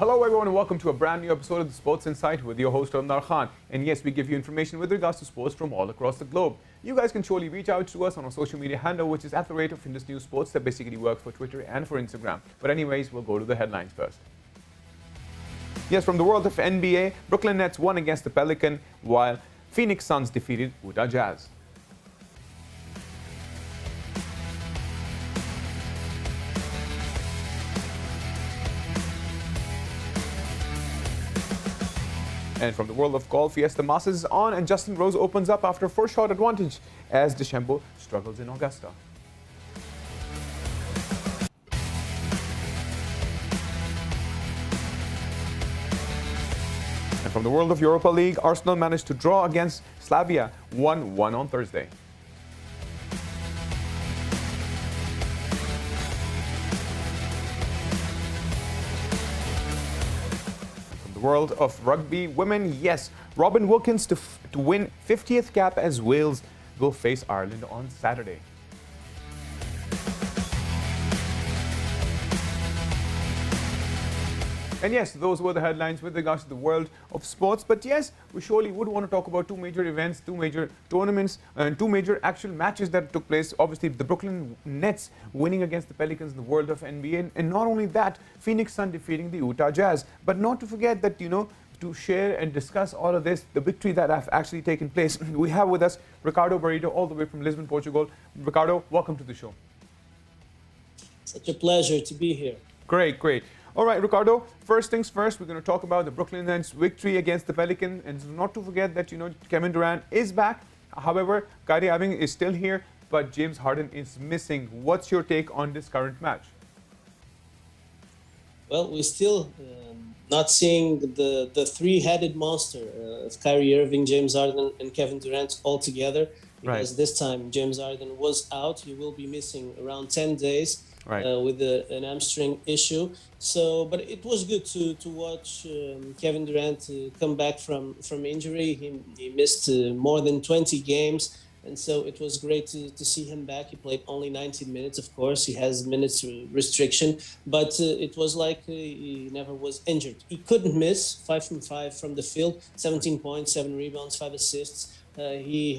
Hello everyone and welcome to a brand new episode of the Sports Insight with your host Omar Khan. And yes, we give you information with regards to sports from all across the globe. You guys can surely reach out to us on our social media handle, which is @ Indus News Sports, that basically works for Twitter and for Instagram. But anyways, we'll go to the headlines first. Yes, from the world of NBA, Brooklyn Nets won against the Pelicans, while Phoenix Suns defeated Utah Jazz. And from the world of golf, yes, the Masters is on and Justin Rose opens up after a first shot advantage as DeChambeau struggles in Augusta. And from the world of Europa League, Arsenal managed to draw against Slavia 1-1 on Thursday. World of rugby women, yes, Robin Wilkins to win 50th cap as Wales will face Ireland on Saturday. And yes, those were the headlines with regards to the world of sports. But yes, we surely would want to talk about two major events, two major tournaments, and two major actual matches that took place. Obviously, the Brooklyn Nets winning against the Pelicans in the world of NBA. And not only that, Phoenix Suns defeating the Utah Jazz. But not to forget that, to share and discuss all of this, the victory that have actually taken place, we have with us Ricardo Barreto all the way from Lisbon, Portugal. Ricardo, welcome to the show. Such a pleasure to be here. Great, great. All right, Ricardo, first things first, we're going to talk about the Brooklyn Nets victory against the Pelicans. And not to forget that, Kevin Durant is back. However, Kyrie Irving is still here, but James Harden is missing. What's your take on this current match? Well, we're still not seeing the three-headed monster of Kyrie Irving, James Harden, and Kevin Durant all together. Because This time James Harden was out. He will be missing around 10 days. With an hamstring issue. But it was good to watch Kevin Durant come back from injury. He missed more than 20 games, and so it was great to see him back. He played only 19 minutes, of course. He has minutes restriction, but it was like he never was injured. He couldn't miss, 5 from 5 from the field, 17 points, 7 rebounds, 5 assists. He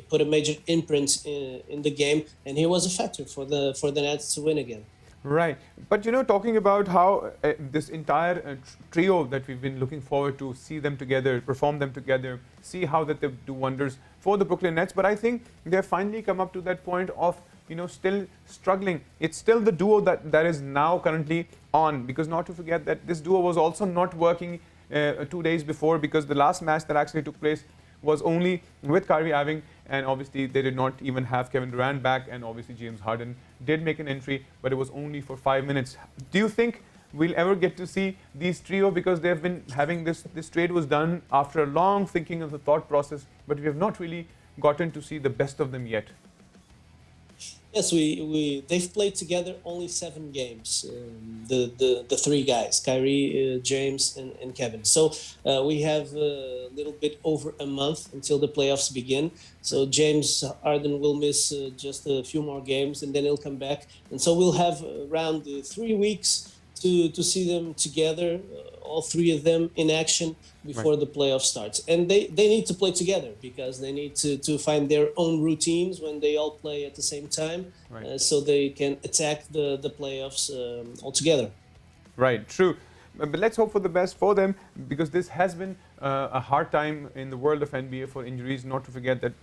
put a major imprint in the game, and he was a factor for the Nets to win again. Right. But, talking about how this entire trio that we've been looking forward to see them together, perform them together, see how that they do wonders for the Brooklyn Nets. But I think they've finally come up to that point of, still struggling. It's still the duo that is now currently on, because not to forget that this duo was also not working 2 days before, because the last match that actually took place was only with Kyrie Irving, and obviously they did not even have Kevin Durant back, and obviously James Harden did make an entry, but it was only for 5 minutes. Do you think we'll ever get to see these trio, because they've been having this trade was done after a long thinking of the thought process, but we have not really gotten to see the best of them yet? Yes, they've played together only 7 games. The three guys, Kyrie, James, and Kevin. So we have a little bit over a month until the playoffs begin. So James Harden will miss just a few more games, and then he'll come back. And so we'll have around 3 weeks to see them together, all 3 of them in action before the playoff starts. And they need to play together, because they need to find their own routines when they all play at the same time, so they can attack the playoffs all together. Right, true. But let's hope for the best for them, because this has been a hard time in the world of NBA for injuries. Not to forget that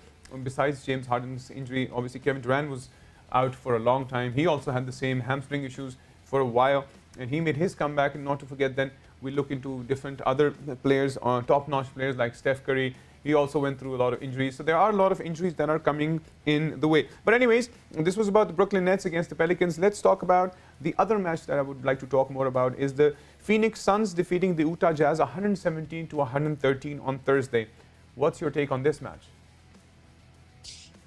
besides James Harden's injury, obviously Kevin Durant was out for a long time. He also had the same hamstring issues for a while, and he made his comeback. And not to forget, then we look into different other players, top-notch players like Steph Curry. He also went through a lot of injuries. So there are a lot of injuries that are coming in the way. But anyways, this was about the Brooklyn Nets against the Pelicans. Let's talk about the other match that I would like to talk more about, is the Phoenix Suns defeating the Utah Jazz 117-113 on Thursday. What's your take on this match?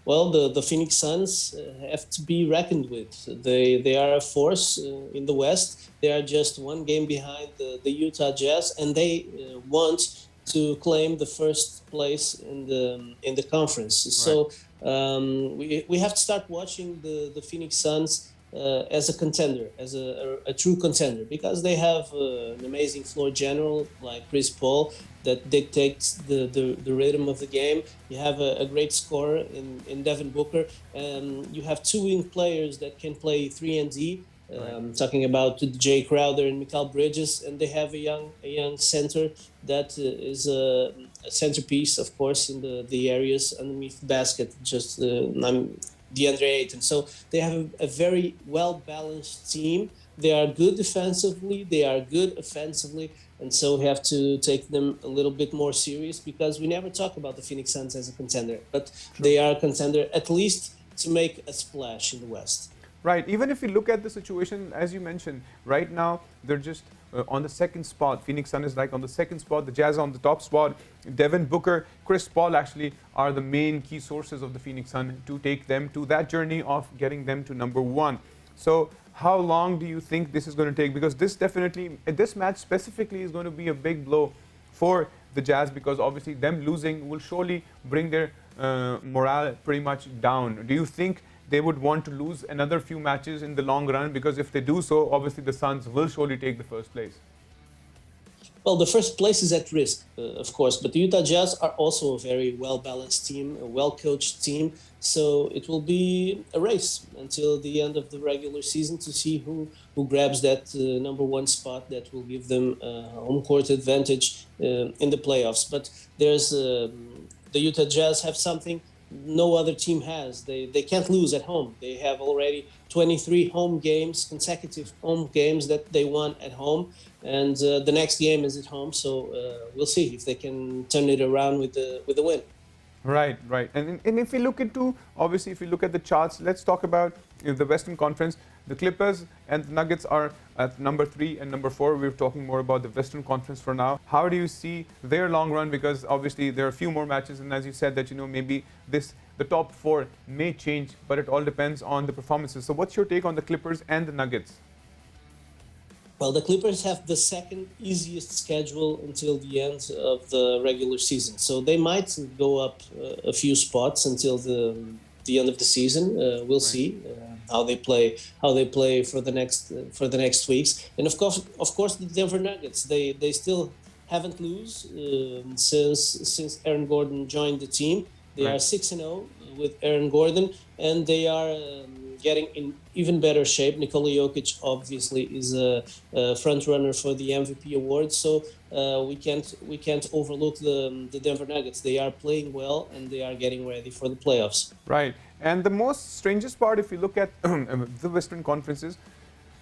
Well, the Phoenix Suns have to be reckoned with. They are a force in the West. They are just 1 game behind the Utah Jazz, and they want to claim the first place in the conference. So we have to start watching the Phoenix Suns as a contender, as a true contender, because they have an amazing floor general like Chris Paul that dictates the rhythm of the game. You have a great scorer in Devin Booker, and you have two wing players that can play 3 and D. Right. Talking about Jay Crowder and Mikal Bridges, and they have a young center that is a centerpiece, of course, in the areas underneath the basket. Just DeAndre Ayton. So they have a very well balanced team. They are good defensively. They are good offensively. And so we have to take them a little bit more serious because we never talk about the Phoenix Suns as a contender, but they are a contender at least to make a splash in the West. Right. Even if you look at the situation, as you mentioned, right now they're just on the second spot. Phoenix Sun is like on the second spot. The Jazz on the top spot. Devin Booker, Chris Paul actually are the main key sources of the Phoenix Sun to take them to that journey of getting them to number one. So how long do you think this is going to take? Because this definitely, this match specifically is going to be a big blow for the Jazz because obviously them losing will surely bring their morale pretty much down. Do you think they would want to lose another few matches in the long run? Because if they do so, obviously the Suns will surely take the first place. Well, the first place is at risk, of course, but the Utah Jazz are also a very well-balanced team, a well-coached team. So it will be a race until the end of the regular season to see who grabs that number one spot that will give them home court advantage in the playoffs. But there's the Utah Jazz have something no other team has. They can't lose at home. They have already 23 home games, consecutive home games that they won at home, and the next game is at home. So we'll see if they can turn it around with the win. Right, right. And if we look into, obviously, if we look at the charts, let's talk about the Western Conference. The Clippers and the Nuggets are at number 3 and number 4. We're talking more about the Western Conference for now. How do you see their long run? Because obviously there are a few more matches, and as you said that, maybe the top 4 may change, but it all depends on the performances. So what's your take on the Clippers and the Nuggets? Well, the Clippers have the second easiest schedule until the end of the regular season, so they might go up a few spots until the end of the season. We'll see how they play for the next weeks. And of course, the Denver Nuggets. They still haven't lose since Aaron Gordon joined the team. They are 6-0 with Aaron Gordon, and they are getting in even better shape. Nikola Jokic obviously is a front runner for the MVP award, so we can't overlook the Denver Nuggets. They are playing well and they are getting ready for the playoffs. Right. And the most strangest part, if you look at the Western Conferences,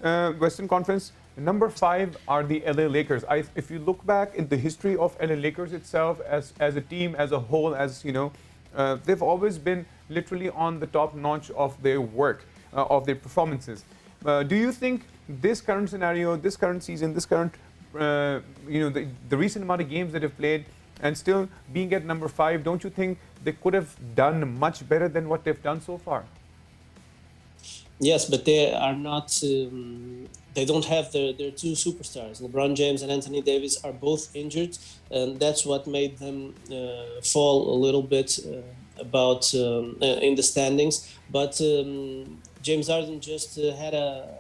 Western Conference, number 5 are the LA Lakers. If you look back in the history of LA Lakers itself, as a team, as a whole, they've always been literally on the top notch of their work, of their performances. Do you think this current scenario, this current season, this current, the recent amount of games that they've played, and still being at number 5, don't you think they could have done much better than what they've done so far? Yes, but they are not. They don't have their two superstars. LeBron James and Anthony Davis are both injured, and that's what made them fall a little bit in the standings. But James Harden just had a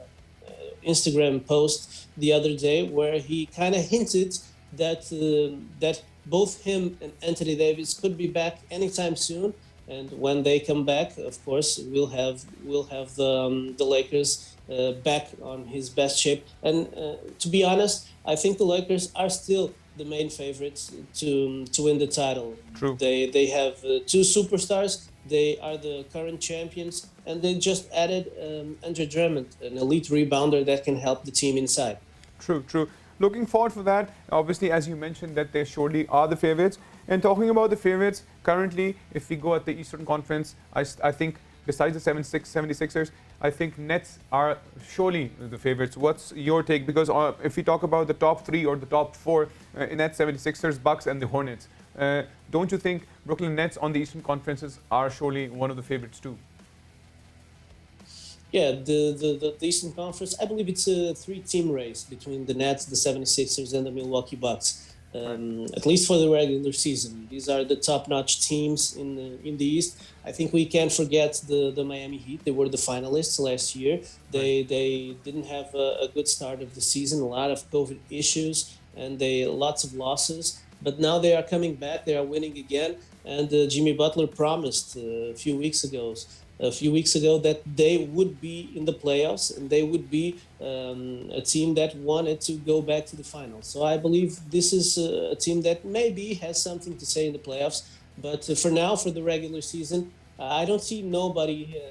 Instagram post the other day where he kind of hinted that both him and Anthony Davis could be back anytime soon. And when they come back, of course, we'll have the Lakers back on his best shape. And to be honest, I think the Lakers are still the main favorites to win the title. True. They have 2 superstars. They are the current champions, and they just added Andre Drummond, an elite rebounder that can help the team inside. True, true. Looking forward for that. Obviously, as you mentioned, that they surely are the favorites. And talking about the favorites, currently, if we go at the Eastern Conference, I think besides the 76ers, I think Nets are surely the favorites. What's your take? Because if we talk about the top 3 or the top 4, Nets, 76ers, Bucks, and the Hornets, don't you think Brooklyn Nets on the Eastern Conferences are surely one of the favorites too? Yeah, the Eastern Conference, I believe it's a 3-team race between the Nets, the 76ers, and the Milwaukee Bucks. At least for the regular season. These are the top-notch teams in the East. I think we can't forget the Miami Heat. They were the finalists last year. They didn't have a good start of the season. A lot of COVID issues and lots of losses. But now they are coming back. They are winning again. And Jimmy Butler promised a few weeks ago that they would be in the playoffs and they would be a team that wanted to go back to the finals. So I believe this is a team that maybe has something to say in the playoffs. But for now, for the regular season, I don't see nobody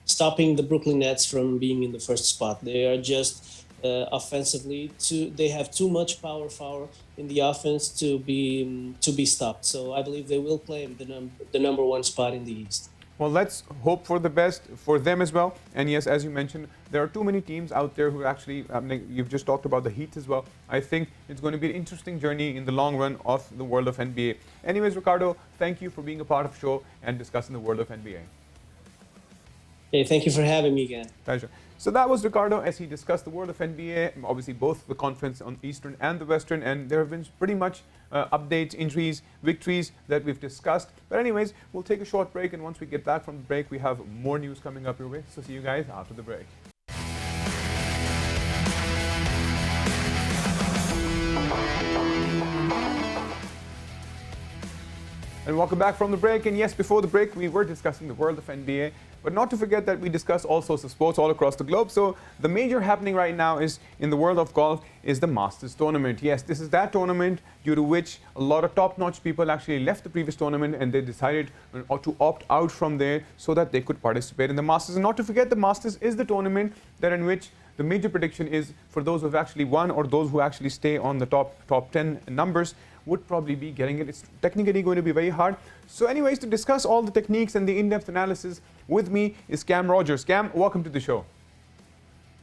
stopping the Brooklyn Nets from being in the first spot. They are just offensively they have too much power in the offense to be stopped. So I believe they will claim the number one spot in the East. Well, let's hope for the best for them as well. And yes, as you mentioned, there are too many teams out there who actually, you've just talked about the Heat as well. I think it's going to be an interesting journey in the long run of the world of NBA. Anyways, Ricardo, thank you for being a part of the show and discussing the world of NBA. Hey, thank you for having me again. Pleasure. So that was Ricardo as he discussed the world of NBA, obviously both the conference on Eastern and the Western, and there have been pretty much updates, injuries, victories that we've discussed. But anyways, we'll take a short break, and once we get back from the break, we have more news coming up your way. So see you guys after the break. And welcome back from the break. And yes, before the break, we were discussing the world of NBA. But not to forget that we discuss all sorts of sports all across the globe. So the major happening right now is in the world of golf is the Masters tournament. Yes, this is that tournament due to which a lot of top-notch people actually left the previous tournament and they decided to opt out from there so that they could participate in the Masters. And not to forget, the Masters is the tournament that in which the major prediction is for those who have actually won or those who actually stay on the top 10 numbers would probably be getting it. It's technically going to be very hard. So anyways, to discuss all the techniques and the in-depth analysis with me is Cam Rogers. Cam, welcome to the show.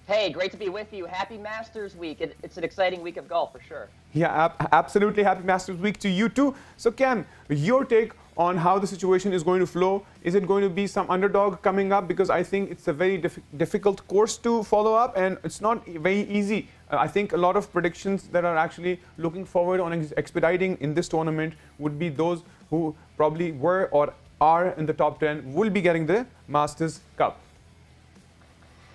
Hey, great to be with you. Happy Masters Week. It's an exciting week of golf for sure. Yeah, absolutely. Happy Masters Week to you too. So Cam, your take on how the situation is going to flow. Is it going to be some underdog coming up? Because I think it's a very difficult course to follow up and it's not very easy. I think a lot of predictions that are actually looking forward on expediting in this tournament would be those who probably were or are in the top 10 will be getting the Masters Cup.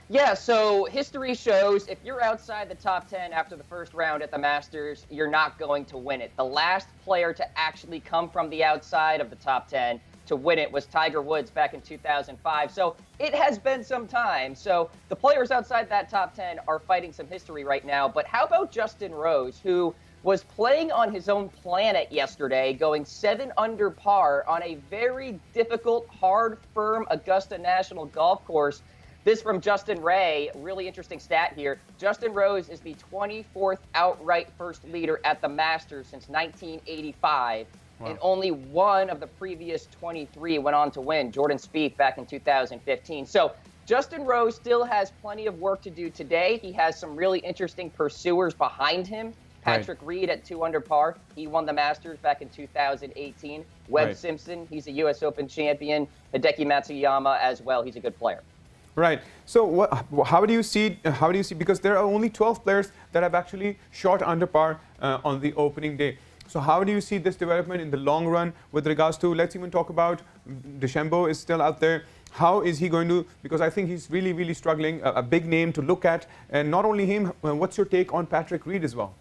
Yeah, so history shows if you're outside the top 10 after the first round at the Masters, you're not going to win it. The last player to actually come from the outside of the top 10 to win it was Tiger Woods back in 2005. So it has been some time. So the players outside that top 10 are fighting some history right now. But how about Justin Rose, who was playing on his own planet yesterday, going 7 under par on a very difficult, hard, firm Augusta National golf course. This from Justin Ray, really interesting stat here. Justin Rose is the 24th outright first leader at the Masters since 1985. Wow. And only one of the previous 23 went on to win, Jordan Spieth back in 2015. So Justin Rose still has plenty of work to do today. He has some really interesting pursuers behind him. Patrick Reed at 2 under par. He won the Masters back in 2018. Webb Simpson, he's a U.S. Open champion. Hideki Matsuyama as well. He's a good player. Right. So how do you see, because there are only 12 players that have actually shot under par on the opening day. So how do you see this development in the long run with regards to, let's even talk about DeChambeau is still out there. How is he going to, because I think he's really, really struggling, a big name to look at. And not only him, what's your take on Patrick Reed as well?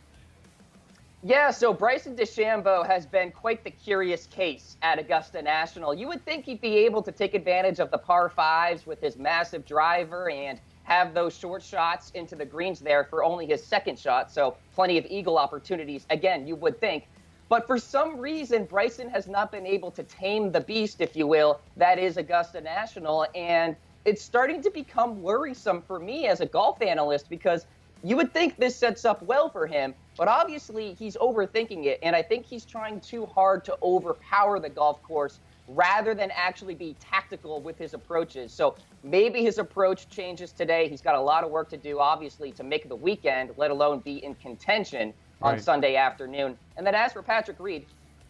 Yeah, so Bryson DeChambeau has been quite the curious case at Augusta National. You would think he'd be able to take advantage of the par fives with his massive driver and have those short shots into the greens there for only his second shot, so plenty of eagle opportunities, again, you would think. But for some reason, Bryson has not been able to tame the beast, if you will, that is Augusta National, and it's starting to become worrisome for me as a golf analyst because you would think this sets up well for him, but obviously he's overthinking it, and I think he's trying too hard to overpower the golf course rather than actually be tactical with his approaches. So maybe his approach changes today. He's got a lot of work to do, obviously, to make the weekend, let alone be in contention on Sunday afternoon. And then as for Patrick Reed,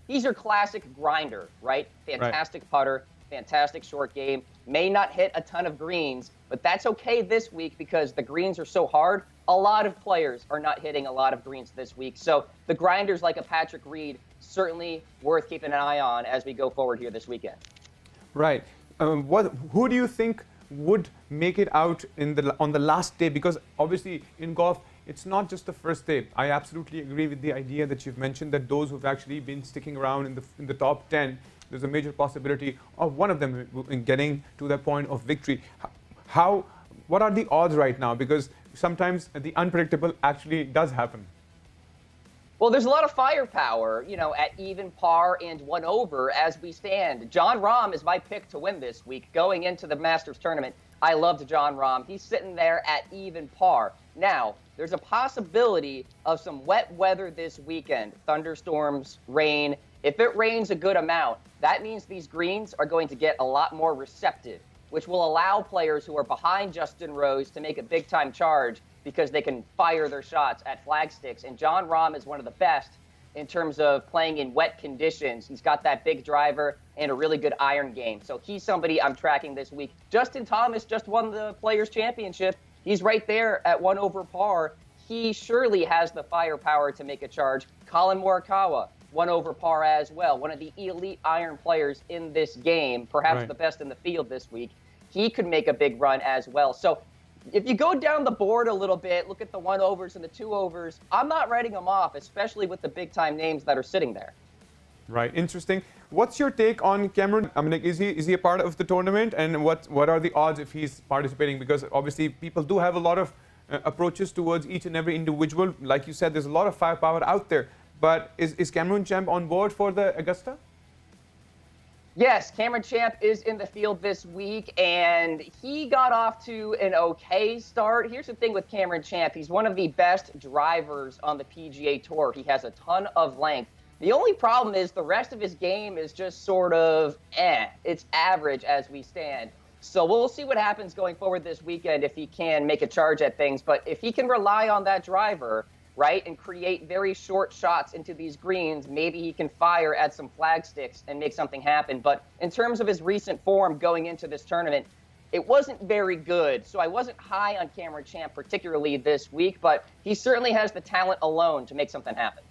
he's your classic grinder, right? Fantastic putter, fantastic short game, may not hit a ton of greens, but that's okay this week because the greens are so hard. a lot of players are not hitting a lot of greens this week. So the grinders like a Patrick Reed, certainly worth keeping an eye on as we go forward here this weekend. Right. Who do you think would make it out on the last day? Because obviously in golf, it's not just the first day. I absolutely agree with the idea that you've mentioned, that those who've actually been sticking around in the top 10, there's a major possibility of one of them in getting to that point of victory. What are the odds right now? Because sometimes the unpredictable actually does happen. Well, there's a lot of firepower, at even par and 1 over as we stand. Jon Rahm is my pick to win this week. Going into the Masters tournament, I loved Jon Rahm. He's sitting there at even par. Now, there's a possibility of some wet weather this weekend. Thunderstorms, rain. If it rains a good amount, that means these greens are going to get a lot more receptive, which will allow players who are behind Justin Rose to make a big-time charge because they can fire their shots at flag sticks. And Jon Rahm is one of the best in terms of playing in wet conditions. He's got that big driver and a really good iron game. So he's somebody I'm tracking this week. Justin Thomas just won the Players' Championship. He's right there at 1 over par. He surely has the firepower to make a charge. Colin Morikawa, 1 over par as well. One of the elite iron players in this game, perhaps the best in the field this week. He could make a big run as well. So if you go down the board a little bit, look at the 1 overs and the 2 overs, I'm not writing them off, especially with the big-time names that are sitting there. Right, interesting. What's your take on Cameron? I mean, is he a part of the tournament, and what are the odds if he's participating? Because obviously people do have a lot of approaches towards each and every individual. Like you said, there's a lot of firepower out there. But is Cameron Champ on board for the Augusta? Yes, Cameron Champ is in the field this week, and he got off to an okay start. Here's the thing with Cameron Champ. He's one of the best drivers on the PGA Tour. He has a ton of length. The only problem is the rest of his game is just sort of It's average as we stand. So we'll see what happens going forward this weekend if he can make a charge at things. But if he can rely on that driver, right, and create very short shots into these greens, maybe he can fire at some flag sticks and make something happen. But in terms of his recent form going into this tournament, it wasn't very good. So I wasn't high on Cameron Champ particularly this week, but he certainly has the talent alone to make something happen.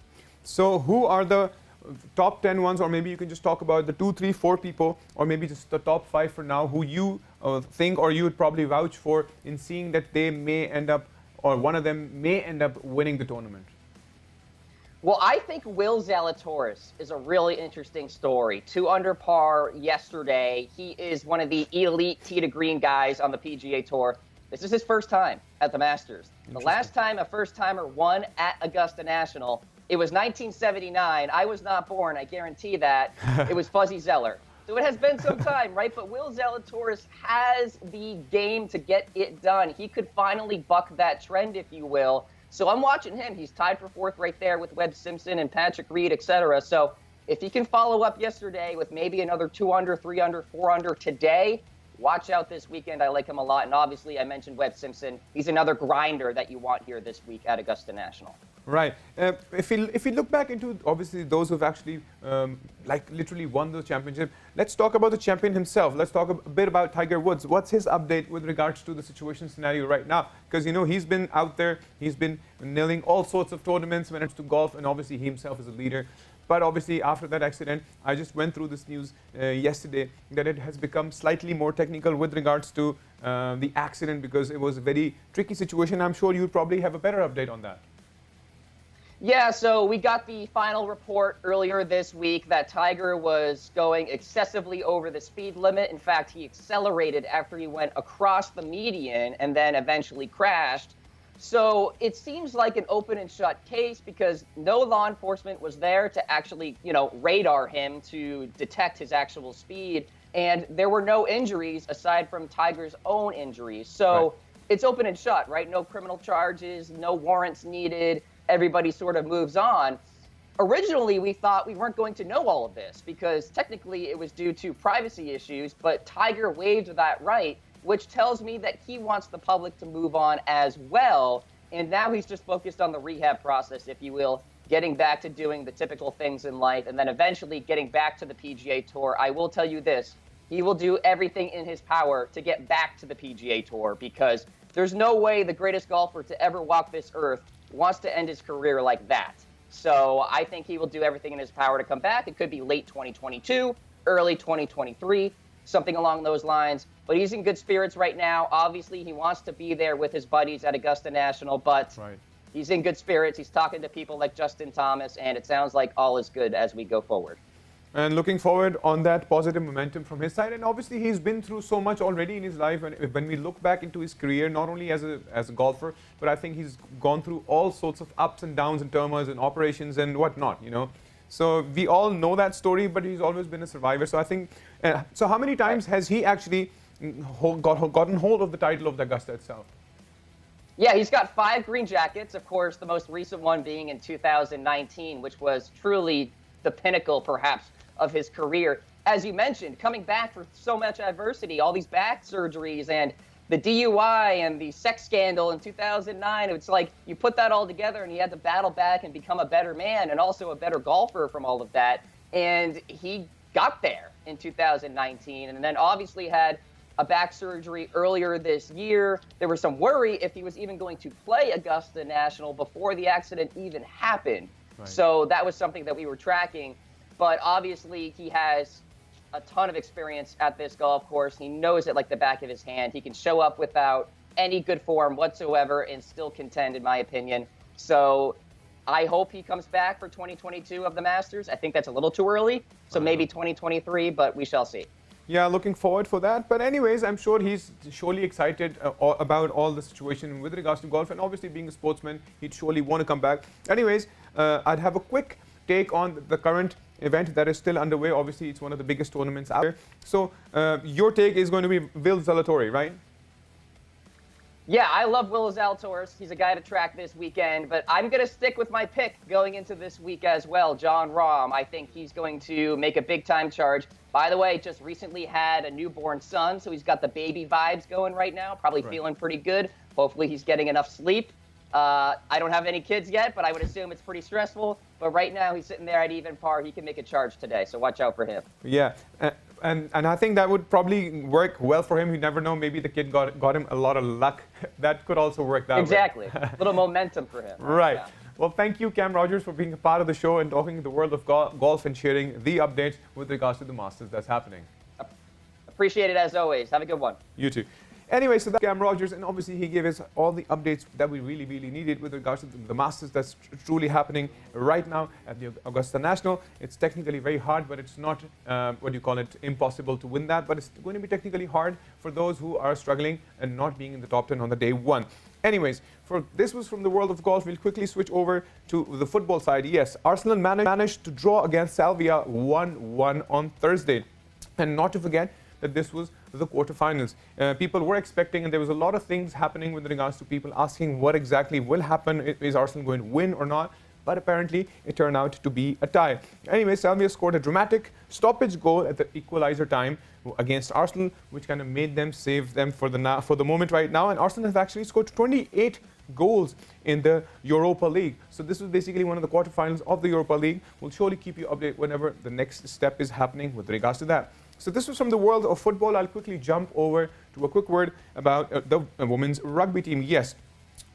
So who are the top 10 ones, or maybe you can just talk about the 2, 3, 4 people, or maybe just the top 5 for now, who you think, or you would probably vouch for in seeing that they may end up, or one of them may end up winning the tournament? Well, I think Will Zalatoris is a really interesting story. 2 under par yesterday. He is one of the elite tee to green guys on the PGA Tour. This is his first time at the Masters. The last time a first-timer won at Augusta National, it was 1979. I was not born, I guarantee that. It was Fuzzy Zeller. So it has been some time, right? But Will Zalatoris has the game to get it done. He could finally buck that trend, if you will. So I'm watching him. He's tied for 4th right there with Webb Simpson and Patrick Reed, etc. So if he can follow up yesterday with maybe another 2 under, 3 under, 4 under today, watch out this weekend. I like him a lot. And obviously, I mentioned Webb Simpson. He's another grinder that you want here this week at Augusta National. Right. If we look back into, obviously, those who've actually literally won the championship, let's talk about the champion himself. Let's talk a bit about Tiger Woods. What's his update with regards to the situation scenario right now? Because, he's been out there, he's been nailing all sorts of tournaments when it's to golf, and obviously he himself is a leader. But obviously, after that accident, I just went through this news yesterday that it has become slightly more technical with regards to the accident, because it was a very tricky situation. I'm sure you probably have a better update on that. Yeah, so we got the final report earlier this week that Tiger was going excessively over the speed limit. In fact, he accelerated after he went across the median and then eventually crashed. So it seems like an open and shut case because no law enforcement was there to actually, radar him to detect his actual speed. And there were no injuries aside from Tiger's own injuries. So It's open and shut, right? No criminal charges, no warrants needed. Everybody sort of moves on. Originally, we thought we weren't going to know all of this because technically it was due to privacy issues, but Tiger waived that right, which tells me that he wants the public to move on as well. And now he's just focused on the rehab process, if you will, getting back to doing the typical things in life, and then eventually getting back to the PGA Tour. I will tell you this, he will do everything in his power to get back to the PGA Tour because there's no way the greatest golfer to ever walk this earth wants to end his career like that. So I think he will do everything in his power to come back. It could be late 2022, early 2023, something along those lines. But he's in good spirits right now. Obviously, he wants to be there with his buddies at Augusta National, but he's in good spirits. He's talking to people like Justin Thomas, and it sounds like all is good as we go forward. And looking forward on that positive momentum from his side. And obviously, he's been through so much already in his life. And when we look back into his career, not only as a golfer, but I think he's gone through all sorts of ups and downs and turmoils and operations and whatnot, you know. So we all know that story, but he's always been a survivor. So I think, so how many times has he actually gotten hold of the title of the Augusta itself? Yeah, he's got 5 green jackets. Of course, the most recent one being in 2019, which was truly the pinnacle, perhaps, of his career. As you mentioned, coming back for so much adversity, all these back surgeries and the DUI and the sex scandal in 2009. It's like you put that all together and he had to battle back and become a better man and also a better golfer from all of that. And he got there in 2019 and then obviously had a back surgery earlier this year. There was some worry if he was even going to play Augusta National before the accident even happened. So that was something that we were tracking. But obviously, he has a ton of experience at this golf course. He knows it like the back of his hand. He can show up without any good form whatsoever and still contend, in my opinion. So I hope he comes back for 2022 of the Masters. I think that's a little too early. So maybe 2023, but we shall see. Yeah, looking forward for that. But anyways, I'm sure he's surely excited about all the situation with regards to golf. And obviously, being a sportsman, he'd surely want to come back. Anyways, I'd have a quick take on the current event that is still underway. Obviously, it's one of the biggest tournaments out there. So your take is going to be Will Zalatori, right? Yeah, I love Will Zalatoris. He's a guy to track this weekend, but I'm going to stick with my pick going into this week as well, Jon Rahm. I think he's going to make a big-time charge. By the way, just recently had a newborn son, so he's got the baby vibes going right now, probably feeling pretty good. Hopefully he's getting enough sleep. I don't have any kids yet, but I would assume it's pretty stressful. But right now he's sitting there at even par. He can make a charge today, so watch out for him. Yeah. And I think that would probably work well for him. You never know. Maybe the kid got him a lot of luck. That could also work that way. Exactly. A little momentum for him. Right. Yeah. Well, thank you, Cam Rogers, for being a part of the show and talking the world of golf and sharing the updates with regards to the Masters that's happening. Appreciate it as always. Have a good one. You too. Anyway, so that's Cam Rogers, and obviously he gave us all the updates that we really, really needed with regards to the Masters that's truly happening right now at the Augusta National. It's technically very hard, but it's not, impossible to win that. But it's going to be technically hard for those who are struggling and not being in the top 10 on the day one. Anyways, this was from the world of golf. We'll quickly switch over to the football side. Yes, Arsenal managed to draw against Salvia 1-1 on Thursday. And not to forget that this was the quarterfinals. People were expecting, and there was a lot of things happening with regards to people asking what exactly will happen. Is Arsenal going to win or not? But apparently, it turned out to be a tie. Anyway, Salvia scored a dramatic stoppage goal at the equalizer time against Arsenal, which kind of made them save them for the moment right now. And Arsenal have actually scored 28 goals in the Europa League. So this was basically one of the quarterfinals of the Europa League. We'll surely keep you updated whenever the next step is happening with regards to that. So this was from the world of football. I'll quickly jump over to a quick word about the women's rugby team. Yes,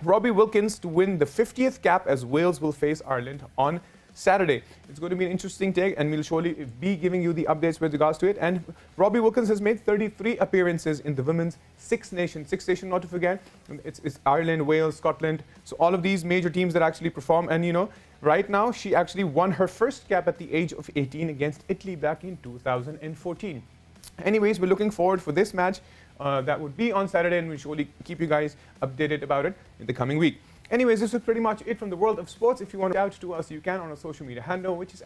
Robbie Wilkins to win the 50th cap as Wales will face Ireland on Saturday. It's going to be an interesting take, and we'll surely be giving you the updates with regards to it. And Robbie Wilkins has made 33 appearances in the women's Six Nations not to forget. It's Ireland, Wales, Scotland. So all of these major teams that actually perform. And, you know, right now she actually won her first cap at the age of 18 against Italy back in 2014. Anyways, we're looking forward for this match. That would be on Saturday, and we'll surely keep you guys updated about it in the coming week. Anyways, this is pretty much it from the world of sports. If you want to reach out to us, you can on our social media handle, which is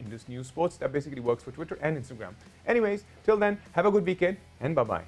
@Indus News Sports. That basically works for Twitter and Instagram. Anyways, till then, have a good weekend, and bye-bye.